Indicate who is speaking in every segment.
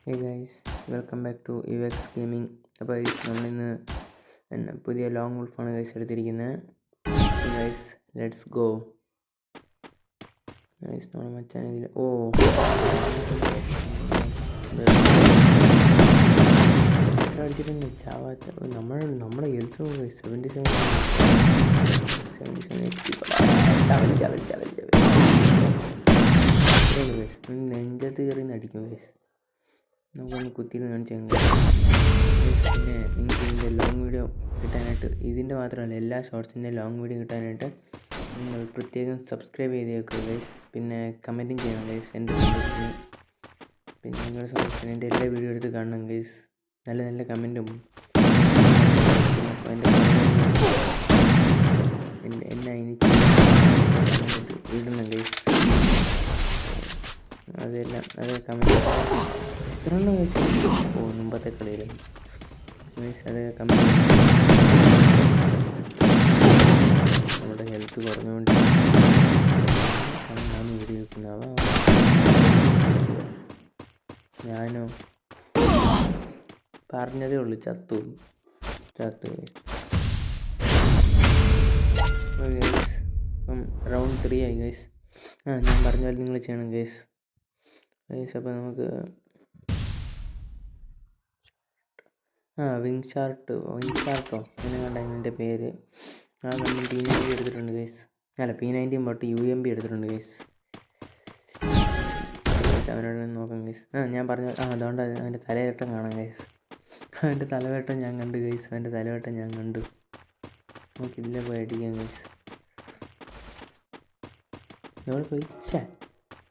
Speaker 1: Hey guys, welcome back to Evex gaming. അപ്പോൾ guys, നമ്മളിന്ന് പുതിയ ലോങ് വുൾഫാണ് ഗൈസ് എടുത്തിരിക്കുന്നത്. Guys, let's go. ഗൈസ്, നമ്മൾ മച്ചാൻ ഇതിൽ അടിച്ചിട്ടുണ്ട് ചാവാത്ത നമ്മുടെ ഹെൽത്ത് 77 നെഞ്ചത്ത് കയറി അടിക്കും ഗൈസ്. നമുക്കൊന്ന് കുത്തിയിട്ട് കാണിച്ചു. പിന്നെ നിങ്ങൾക്ക് ഇതിൻ്റെ ലോങ് വീഡിയോ കിട്ടാനായിട്ട്, ഇതിൻ്റെ മാത്രമല്ല എല്ലാ ഷോർട്സിൻ്റെ ലോങ് വീഡിയോ കിട്ടാനായിട്ട് നിങ്ങൾ പ്രത്യേകം സബ്സ്ക്രൈബ് ചെയ്തേക്കുക ഗൈസ്. പിന്നെ കമൻറ്റും ചെയ്യണം ഗൈസ് എൻ്റെ സന്തോഷത്തിന്. പിന്നെ നിങ്ങളുടെ സന്തോഷത്തിന് എൻ്റെ എല്ലാ വീഡിയോ എടുത്ത് കാണണം ഗൈസ്. നല്ല നല്ല കമൻറ്റും എന്നെ എനിക്ക് ഇടണം ഗൈസ്. അതെല്ലാം അത് കമൻറ്റ് എത്രണ്ണം കഴിച്ചു മുമ്പത്തെ കളിയിൽ ഗൈസ്. അത് കമൻറ്റ് നമ്മുടെ ഹെൽത്ത് കുറഞ്ഞുകൊണ്ട് ഞാൻ വീഡിയോ വെക്കുന്നവ ഞാനോ പറഞ്ഞതേ ഉള്ളൂ ചത്തു. ഇപ്പം റൗണ്ട് 3 ആയി ഗൈസ്. ഞാൻ പറഞ്ഞ പോലെ നിങ്ങൾ ചെയ്യണം ഗൈസ്. അപ്പോൾ നമുക്ക് വിങ് ഷാർട്ടോ അങ്ങനെ കണ്ട അതിൻ്റെ പേര്. നമ്മൾ P90 എടുത്തിട്ടുണ്ട് ഗൈസ്. അല്ല, P90 പോട്ട് UMP എടുത്തിട്ടുണ്ട് ഗൈസ്. അവനോട് നോക്കാം ഗൈസ്. ഞാൻ പറഞ്ഞു അതുകൊണ്ട് അതിൻ്റെ തലവെട്ടം കാണാം ഗൈസ്. അവൻ്റെ തലവെട്ടം ഞാൻ കണ്ടു ഗൈസ്. നമുക്കിതിലെ പോയി അടിക്കാം ഗൈസ്. എവിടെ പോയി?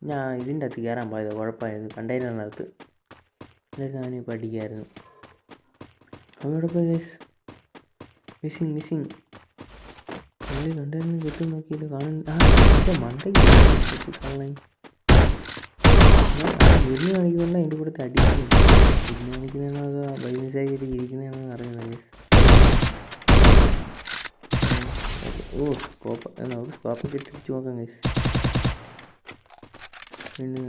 Speaker 1: ഞാൻ ഇതിൻ്റെ അകത്ത് കയറാൻ പോയത് കുഴപ്പമായത്. കണ്ടെയ്നറിനകത്ത് അതായത് അവനിപ്പോൾ അടിക്കായിരുന്നു. അവിടെ പോയി ഗൈസ്. മിസ്സിങ് കണ്ടെയ്നറിന് ചുറ്റും നോക്കിയിട്ട് കാണുന്നു. മണ്ടയ്ക്ക് വീട്ടിൽ കാണിക്കുന്നുണ്ട്. അതിൻ്റെ കൂടെ അടിക്കുന്നു. വീട്ടിൽ കാണിക്കുന്നതാണോ അതോ ബൈമിസായിട്ട് ഇരിക്കുന്നതാണോ അറിയുന്നത് ഗൈസ്. നമുക്ക് സ്കോപ്പൊക്കെ ഇട്ടിച്ച് നോക്കാം ഗൈസ്. പിന്നെ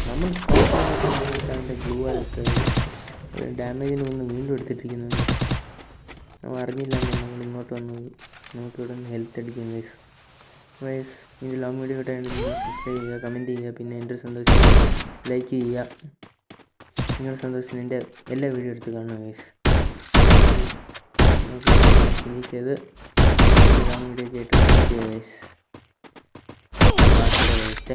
Speaker 1: നമ്മൾ സ്കോപ്പിൻ്റെ ഗ്ലൂ ആയിട്ട് ഡാമേജിന് ഒന്ന് വീണ്ടും എടുത്തിട്ടിരിക്കുന്നത് നമ്മൾ അറിഞ്ഞില്ല. നമ്മൾ ഇങ്ങോട്ട് വന്നത് നമുക്കിവിടെ നിന്ന് ഹെൽത്ത് അടിക്കും ഗൈസ്. ഗൈസ്, ഇതിൻ്റെ ലോങ് വീഡിയോ കിട്ടാനായിട്ട് നിങ്ങൾ സബ്സ്ക്രൈബ് ചെയ്യുക, കമൻറ്റ് ചെയ്യുക. പിന്നെ എൻ്റെ സന്തോഷത്തിന് ലൈക്ക് ചെയ്യുക. നിങ്ങളുടെ സന്തോഷത്തിന് എൻ്റെ എല്ലാ വീഡിയോ എടുത്ത് കാണുക ഗൈസ്. ഫിനിഷ് ചെയ്ത് ലോങ് വീഡിയോ ആയിട്ട് ഗൈസ്.